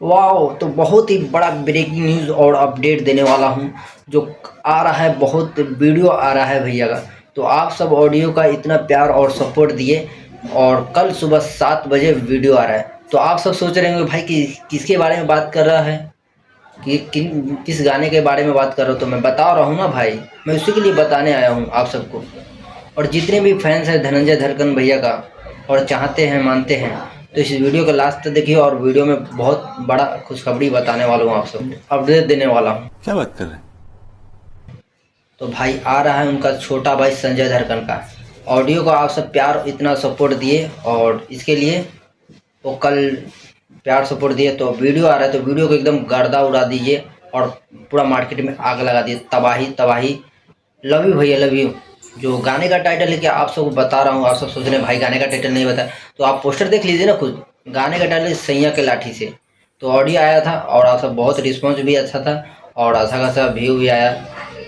वाह! तो बहुत ही बड़ा ब्रेकिंग न्यूज़ और अपडेट देने वाला हूँ, जो आ रहा है, बहुत वीडियो आ रहा है भैया का। तो आप सब ऑडियो का इतना प्यार और सपोर्ट दिए और कल सुबह 7 बजे वीडियो आ रहा है। तो आप सब सोच रहे होंगे भाई कि किसके बारे में बात कर रहा है, कि किस गाने के बारे में बात कर रहा हो, तो मैं बता रहा हूँ ना भाई, मैं उसी के लिए बताने आया हूँ आप सबको। और जितने भी फैंस हैं धनंजय धड़कन भैया का और चाहते हैं मानते हैं, तो इस वीडियो को लास्ट तक देखिए। और वीडियो में बहुत बड़ा खुशखबरी बताने वाला हूँ, आप सब अपडेट देने वाला हूँ। क्या बात कर रहे हैं? तो भाई आ रहा है उनका छोटा भाई संजय धड़कन का ऑडियो को। आप सब प्यार इतना सपोर्ट दिए और इसके लिए वो कल प्यार सपोर्ट दिए, तो वीडियो आ रहा है, तो वीडियो को एकदम गर्दा उड़ा दीजिए और पूरा मार्केट में आग लगा दिए। तबाही तबाही। लव यू भैया, लव यू। जो गाने का टाइटल है, क्या आप सबको बता रहा हूँ, आप सब सोच रहे हैं भाई गाने का टाइटल नहीं बता, तो आप पोस्टर देख लीजिए ना खुद। गाने का टाइटल सैया के लाठी से। तो ऑडियो आया था और आप सब बहुत रिस्पॉन्स भी अच्छा था और अच्छा खासा व्यू भी आया।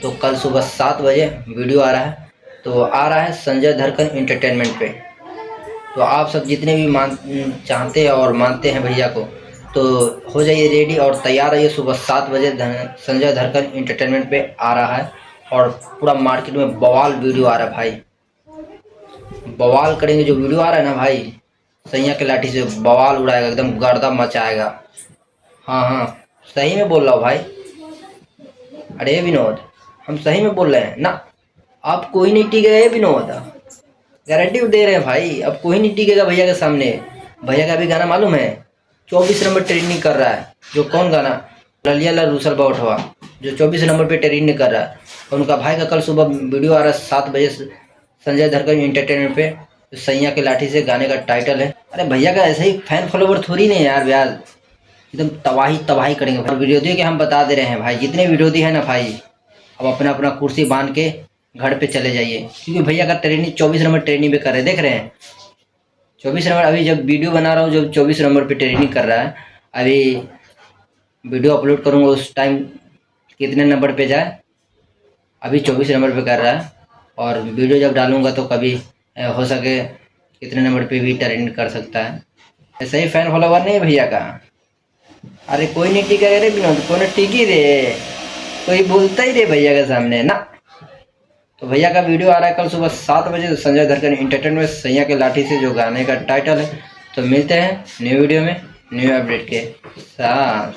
तो कल सुबह 7 बजे वीडियो आ रहा है, तो आ रहा है संजय धड़कन इंटरटेनमेंट पे। तो आप सब जितने भी चाहते हैं और मानते हैं भैया को, तो हो जाइए रेडी और तैयार रहिए। सुबह 7 बजे संजय धड़कन इंटरटेनमेंट पे आ रहा है और पूरा मार्केट में बवाल वीडियो आ रहा है भाई। बवाल करेंगे, जो वीडियो आ रहा है ना भाई, सैया के लाठी से बवाल उड़ाएगा, एकदम गर्दा मचाएगा। हाँ हाँ, सही में बोल रहा हूँ भाई। अरे विनोद, हम सही में बोल रहे हैं ना। आप कोई नहीं टिकेगा ये विनोद, गारंटी दे रहे हैं भाई, अब कोई नहीं टिकेगा भैया के सामने। भैया का अभी गाना मालूम है, 24 नंबर ट्रेंडिंग कर रहा है। जो कौन गाना, ललिया ला रूसल बाउठवा, जो 24 नंबर पे ट्रेंडिंग कर रहा है। और उनका भाई का कल सुबह वीडियो आ रहा है 7 बजे संजय धड़कन एंटरटेनमेंट पे। जो सैया के लाठी से गाने का टाइटल है। अरे भैया का ऐसे ही फैन फॉलोवर थोड़ी नहीं है यार ब्याज, एकदम तबाही तबाही करेंगे भाई। विरोधी के हम बता दे रहे हैं भाई, जितने विरोधी है ना भाई, अब अपना अपना कुर्सी बांध के घर पे चले जाइए, क्योंकि भैया का ट्रेनिंग 24 नंबर ट्रेनिंग पे कर रहे हैं, देख रहे हैं। 24 नंबर, अभी जब वीडियो बना रहा हूँ जब 24 नंबर पे ट्रेनिंग कर रहा है। अभी वीडियो अपलोड करूँगा उस टाइम कितने नंबर पे जाए, अभी 24 नंबर पे कर रहा है। और वीडियो जब डालूंगा तो कभी हो सके कितने नंबर पे भी ट्रेंड कर सकता है। ऐसे ही फैन फॉलोवर नहीं है भैया का। अरे कोई नहीं टिका रे विनोद, कोई नहीं टिकी रे, कोई बोलता ही रे भैया के सामने ना। तो भैया का वीडियो आ रहा है कल सुबह 7 बजे, तो संजय धड़कन इंटरटेनमेंट में सैया के लाठी से, जो गाने का टाइटल है। तो मिलते हैं न्यू वीडियो में न्यू अपडेट के साथ।